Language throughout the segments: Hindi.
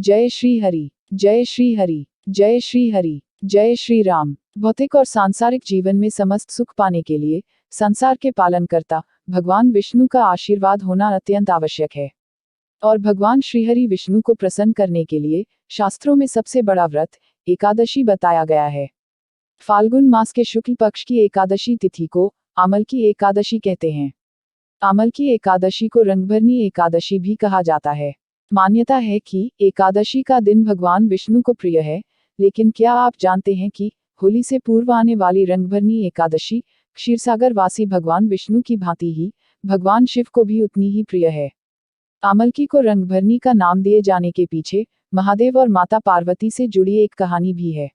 जय श्री हरि, जय श्री हरि, जय श्री हरि, जय श्री राम। भौतिक और सांसारिक जीवन में समस्त सुख पाने के लिए संसार के पालनकर्ता भगवान विष्णु का आशीर्वाद होना अत्यंत आवश्यक है। और भगवान श्रीहरि विष्णु को प्रसन्न करने के लिए शास्त्रों में सबसे बड़ा व्रत एकादशी बताया गया है। फाल्गुन मास के शुक्ल पक्ष की एकादशी तिथि को आमल की एकादशी कहते हैं। आमल की एकादशी को रंगभरनी एकादशी भी कहा जाता है। मान्यता है कि एकादशी का दिन भगवान विष्णु को प्रिय है, लेकिन क्या आप जानते हैं कि होली से पूर्व आने वाली रंगभरनी एकादशी क्षीरसागर वासी भगवान विष्णु की भांति ही भगवान शिव को भी उतनी ही प्रिय है। आमलकी को रंगभरनी का नाम दिए जाने के पीछे महादेव और माता पार्वती से जुड़ी एक कहानी भी है।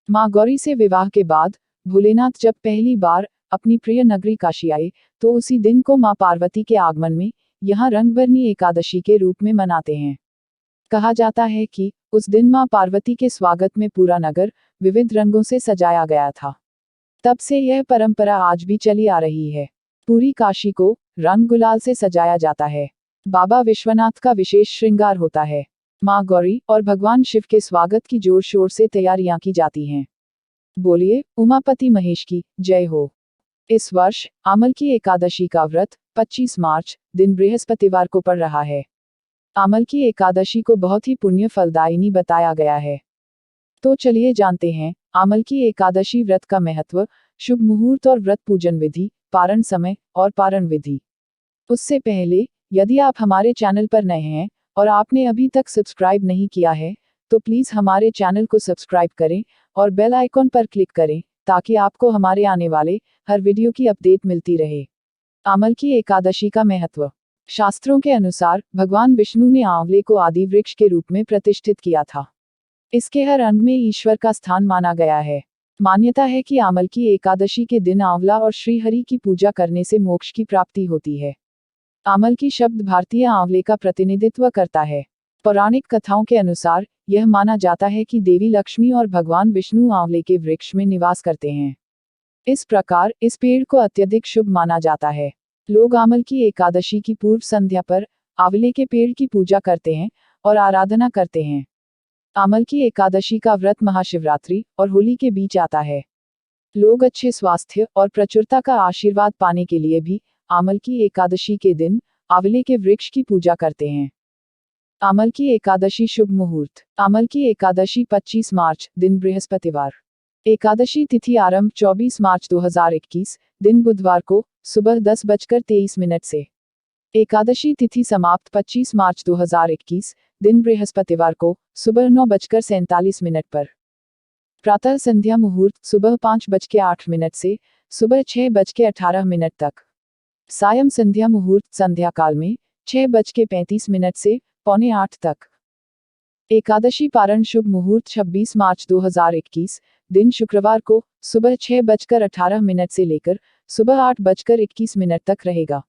मां गौरी से विवाह के बाद भोलेनाथ जब पहली बार अपनी प्रिय नगरी काशी आए तो उसी दिन को मां पार्वती के आगमन में यहाँ रंगभरनी एकादशी के रूप में मनाते हैं। कहा जाता है कि उस दिन मां पार्वती के स्वागत में पूरा नगर विविध रंगों से सजाया गया था। तब से यह परंपरा आज भी चली आ रही है। पूरी काशी को रंग गुलाल से सजाया जाता है। बाबा विश्वनाथ का विशेष श्रृंगार होता है। मां गौरी और भगवान शिव के स्वागत की जोर शोर से तैयारियां की जाती हैं। बोलिए उमापति महेश की जय हो। इस वर्ष आमल की एकादशी का व्रत 25 मार्च दिन बृहस्पतिवार को पड़ रहा है। आमल की एकादशी को बहुत ही पुण्य फलदायिनी बताया गया है। तो चलिए जानते हैं आमल की एकादशी व्रत का महत्व, शुभ मुहूर्त और व्रत पूजन विधि, पारण समय और पारण विधि। उससे पहले यदि आप हमारे चैनल पर नए हैं और आपने अभी तक सब्सक्राइब नहीं किया है तो प्लीज़ हमारे चैनल को सब्सक्राइब करें और बेल आइकॉन पर क्लिक करें ताकि आपको हमारे आने वाले हर वीडियो की अपडेट मिलती रहे। आमल की एकादशी का महत्व। शास्त्रों के अनुसार भगवान विष्णु ने आंवले को आदि वृक्ष के रूप में प्रतिष्ठित किया था। इसके हर अंग में ईश्वर का स्थान माना गया है। मान्यता है कि आमल की एकादशी के दिन आंवला और श्रीहरि की पूजा करने से मोक्ष की प्राप्ति होती है। आमल की शब्द भारतीय आंवले का प्रतिनिधित्व करता है। पौराणिक कथाओं के अनुसार यह माना जाता है कि देवी लक्ष्मी और भगवान विष्णु आंवले के वृक्ष में निवास करते हैं। इस प्रकार इस पेड़ को अत्यधिक शुभ माना जाता है। लोग आमल की एकादशी की पूर्व संध्या पर आंवले के पेड़ की पूजा करते हैं और आराधना करते हैं। आमल की एकादशी का व्रत महाशिवरात्रि और होली के बीच आता है। लोग अच्छे स्वास्थ्य और प्रचुरता का आशीर्वाद पाने के लिए भी आमल की एकादशी के दिन आंवले के वृक्ष की पूजा करते हैं। आमल की एकादशी शुभ मुहूर्त। आमल की एकादशी 25 मार्च दिन बृहस्पतिवार। एकादशी तिथि आरंभ 24 मार्च 2021 दिन बुधवार को सुबह 10:23 से। एकादशी तिथि समाप्त 25 मार्च 2021 दिन बृहस्पतिवार को सुबह 9:47 पर। प्रातः संध्या मुहूर्त सुबह 5:08 से सुबह 6:18 तक। सायं संध्या मुहूर्त संध्या काल में 6:35 से 7:45 तक। एकादशी पारण शुभ मुहूर्त 26 मार्च 2021 दिन शुक्रवार को सुबह 6:18 से लेकर सुबह 8:21 तक रहेगा।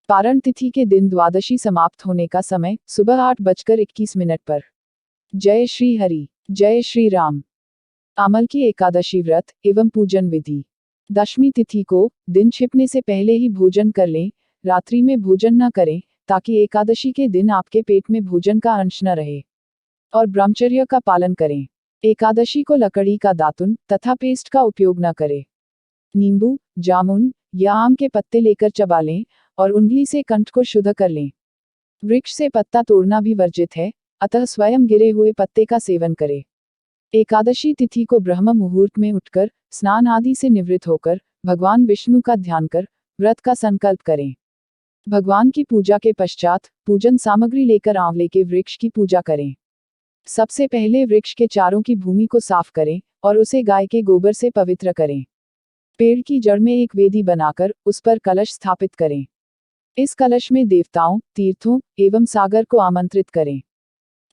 पारण तिथि के दिन द्वादशी समाप्त होने का समय सुबह 8:21 पर। जय श्री हरि, जय श्री राम। आमल की एकादशी व्रत एवं पूजन विधि। दशमी तिथि को दिन छिपने से पहले ही भोजन कर लें। रात्रि में भोजन न करें ताकि एकादशी के दिन आपके पेट में भोजन का अंश न रहे। और ब्रह्मचर्य का पालन करें। एकादशी को लकड़ी का दातुन तथा पेस्ट का उपयोग न करें। नींबू, जामुन या आम के पत्ते लेकर चबा लें और उंगली से कंठ को शुद्ध कर लें। वृक्ष से पत्ता तोड़ना भी वर्जित है, अतः स्वयं गिरे हुए पत्ते का सेवन करें। एकादशी तिथि को ब्रह्म मुहूर्त में उठकर स्नान आदि से निवृत्त होकर भगवान विष्णु का ध्यान कर व्रत का संकल्प करें। भगवान की पूजा के पश्चात पूजन सामग्री लेकर आंवले के वृक्ष की पूजा करें। सबसे पहले वृक्ष के चारों की भूमि को साफ करें और उसे गाय के गोबर से पवित्र करें। पेड़ की जड़ में एक वेदी बनाकर उस पर कलश स्थापित करें। इस कलश में देवताओं, तीर्थों एवं सागर को आमंत्रित करें।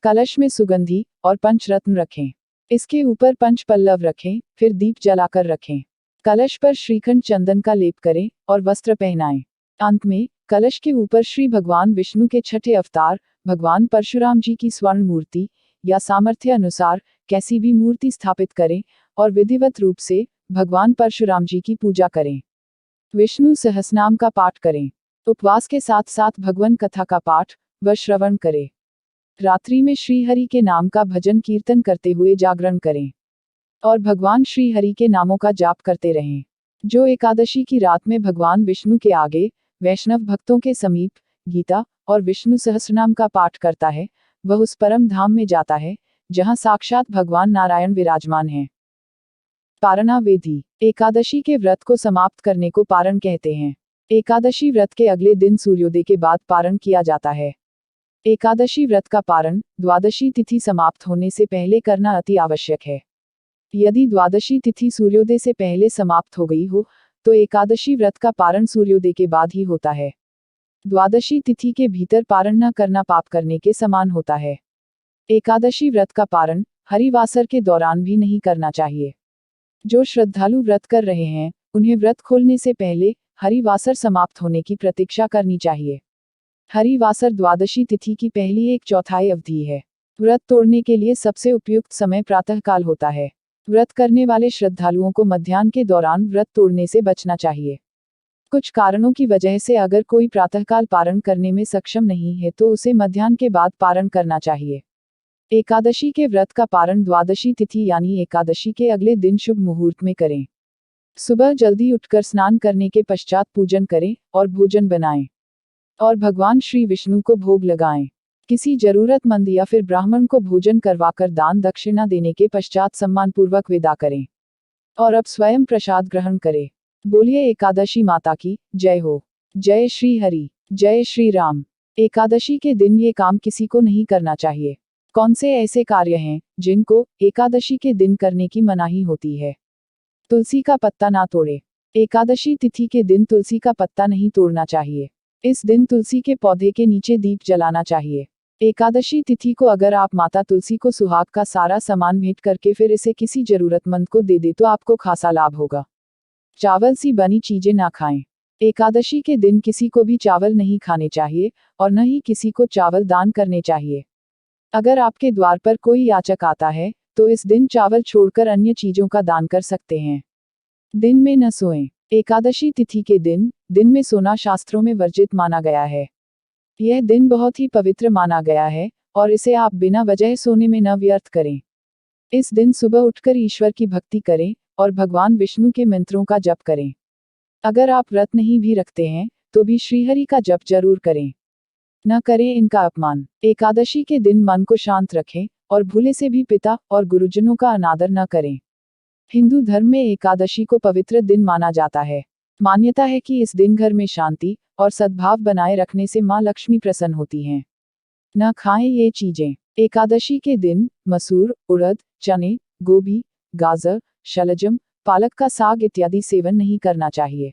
कलश में सुगंधी और पंचरत्न रखें। इसके ऊपर पंच पल्लव रखें, फिर दीप जलाकर रखें। कलश पर श्रीखंड चंदन का लेप करें और वस्त्र पहनाएं। अंत में कलश के ऊपर श्री भगवान विष्णु के छठे अवतार भगवान परशुराम जी की स्वर्ण मूर्ति या सामर्थ्य अनुसार कैसी भी मूर्ति स्थापित करें और विधिवत रूप से भगवान परशुराम जी की पूजा करें। विष्णु सहस्रनाम का पाठ करें। उपवास के साथ साथ भगवान कथा का पाठ व श्रवण करें। रात्रि में श्री हरि के नाम का भजन कीर्तन करते हुए जागरण करें और भगवान श्री हरि के नामों का जाप करते रहें। जो एकादशी की रात में भगवान विष्णु के आगे, वैष्णव भक्तों के समीप गीता और विष्णु सहस्रनाम का पाठ करता है, वह उस परम धाम में जाता है जहां साक्षात भगवान नारायण विराजमान हैं। पारणा विधि। एकादशी के व्रत को समाप्त करने को पारण कहते हैं। एकादशी व्रत के अगले दिन सूर्योदय के बाद पारण किया जाता है। एकादशी व्रत का पारण द्वादशी तिथि समाप्त होने से पहले करना अति आवश्यक है। यदि द्वादशी तिथि सूर्योदय से पहले समाप्त हो गई हो तो एकादशी व्रत का पारण सूर्योदय के बाद ही होता है। द्वादशी तिथि के भीतर पारण न करना पाप करने के समान होता है। एकादशी व्रत का पारण हरिवासर के दौरान भी नहीं करना चाहिए। जो श्रद्धालु व्रत कर रहे हैं उन्हें व्रत खोलने से पहले हरिवासर समाप्त होने की प्रतीक्षा करनी चाहिए। हरिवासर द्वादशी तिथि की पहली 1/4 अवधि है। व्रत तोड़ने के लिए सबसे उपयुक्त समय प्रातःकाल होता है। व्रत करने वाले श्रद्धालुओं को मध्याह्न के दौरान व्रत तोड़ने से बचना चाहिए। कुछ कारणों की वजह से अगर कोई प्रातःकाल पारण करने में सक्षम नहीं है तो उसे मध्याह्न के बाद पारण करना चाहिए। एकादशी के व्रत का पारण द्वादशी तिथि यानी एकादशी के अगले दिन शुभ मुहूर्त में करें। सुबह जल्दी उठकर स्नान करने के पश्चात पूजन करें और भोजन बनाएं और भगवान श्री विष्णु को भोग लगाएं। किसी जरूरतमंद या फिर ब्राह्मण को भोजन करवाकर दान दक्षिणा देने के पश्चात सम्मानपूर्वक विदा करें और अब स्वयं प्रसाद ग्रहण करें। बोलिए एकादशी माता की जय हो। जय श्री हरि, जय श्री राम। एकादशी के दिन ये काम किसी को नहीं करना चाहिए। कौन से ऐसे कार्य हैं जिनको एकादशी के दिन करने की मनाही होती है? तुलसी का पत्ता ना तोड़े। एकादशी तिथि के दिन तुलसी का पत्ता नहीं तोड़ना चाहिए। इस दिन तुलसी के पौधे के नीचे दीप जलाना चाहिए। एकादशी तिथि को अगर आप माता तुलसी को सुहाग का सारा सामान भेंट करके फिर इसे किसी जरूरतमंद को दे दे तो आपको खासा लाभ होगा। चावल सी बनी चीजें ना खाएं। एकादशी के दिन किसी को भी चावल नहीं खाने चाहिए और न ही किसी को चावल दान करने चाहिए। अगर आपके द्वार पर कोई याचक आता है तो इस दिन चावल छोड़कर अन्य चीजों का दान कर सकते हैं। दिन में न सोएं। एकादशी तिथि के दिन में सोना शास्त्रों में वर्जित माना गया है। यह दिन बहुत ही पवित्र माना गया है और इसे आप बिना वजह सोने में न व्यर्थ करें। इस दिन सुबह उठकर ईश्वर की भक्ति करें और भगवान विष्णु के मंत्रों का जप करें। अगर आप व्रत नहीं भी रखते हैं तो भी श्रीहरि का जप जरूर करें। न करें इनका अपमान। एकादशी के दिन मन को शांत रखें और भूले से भी पिता और गुरुजनों का अनादर न करें। हिंदू धर्म में एकादशी को पवित्र दिन माना जाता है। मान्यता है कि इस दिन घर में शांति और सद्भाव बनाए रखने से मां लक्ष्मी प्रसन्न होती हैं। न खाएं ये चीजें। एकादशी के दिन मसूर, उड़द, चने, गोभी, गाजर, शलजम, पालक का साग इत्यादि सेवन नहीं करना चाहिए।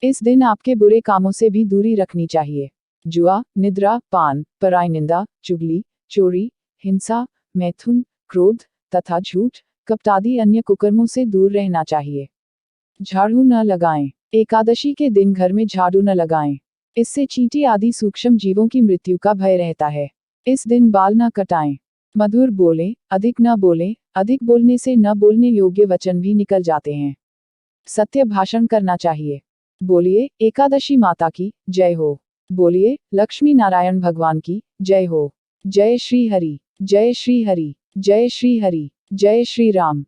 इस दिन आपके बुरे कामों से भी दूरी रखनी चाहिए। जुआ, निद्रा, पान, पराई निंदा, चुगली, चोरी, हिंसा, मैथुन, क्रोध तथा झूठ, कपटादि अन्य कुकर्मों से दूर रहना चाहिए। झाड़ू न लगाएं। एकादशी के दिन घर में झाड़ू न लगाएं। इससे चींटी आदि सूक्ष्म जीवों की मृत्यु का भय रहता है। इस दिन बाल न कटाएं। मधुर बोलें, अधिक न बोलें। अधिक बोलने से न बोलने योग्य वचन भी निकल जाते हैं। सत्य भाषण करना चाहिए। बोलिए एकादशी माता की जय हो। बोलिए लक्ष्मी नारायण भगवान की जय हो। जय श्री हरि, जय श्री हरि, जय श्री हरि, जय श्री राम।